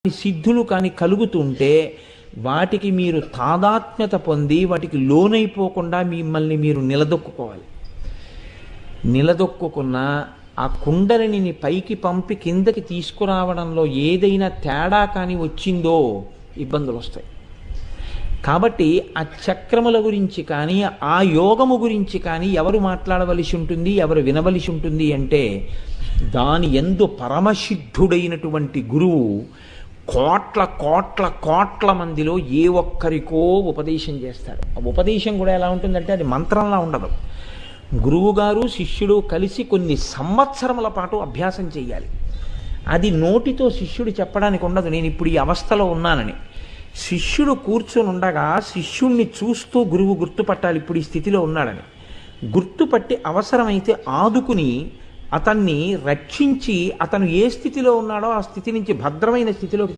సిద్ధులు కానీ కలుగుతుంటే వాటికి మీరు తాదాత్మ్యత పొంది వాటికి లోనైపోకుండా మిమ్మల్ని మీరు నిలదొక్కుకోవాలి. నిలదొక్కున్న ఆ కుండలిని పైకి పంపి కిందకి తీసుకురావడంలో ఏదైనా తేడా కానీ వచ్చిందో ఇబ్బందులు వస్తాయి. కాబట్టి ఆ చక్రముల గురించి కానీ ఆ యోగము గురించి కానీ ఎవరు మాట్లాడవలసి ఉంటుంది, ఎవరు వినవలసి ఉంటుంది అంటే దాని యందు పరమసిద్ధుడైనటువంటి గురువు కోట్ల కోట్ల కోట్ల మందిలో ఏ ఒక్కరికో ఉపదేశం చేస్తారు. ఆ ఉపదేశం కూడా ఎలా ఉంటుందంటే అది మంత్రంలా ఉండదు. గురువుగారు శిష్యుడు కలిసి కొన్ని సంవత్సరముల పాటు అభ్యాసం చేయాలి. అది నోటితో శిష్యుడు చెప్పడానికి ఉండదు, నేను ఇప్పుడు ఈ అవస్థలో ఉన్నానని. శిష్యుడు కూర్చొని ఉండగా శిష్యుణ్ణి చూస్తూ గురువు గుర్తుపట్టాలి ఇప్పుడు ఈ స్థితిలో ఉన్నాడని. గుర్తుపట్టి అవసరమైతే ఆదుకుని అతన్ని రక్షించి అతను ఏ స్థితిలో ఉన్నాడో ఆ స్థితి నుంచి భద్రమైన స్థితిలోకి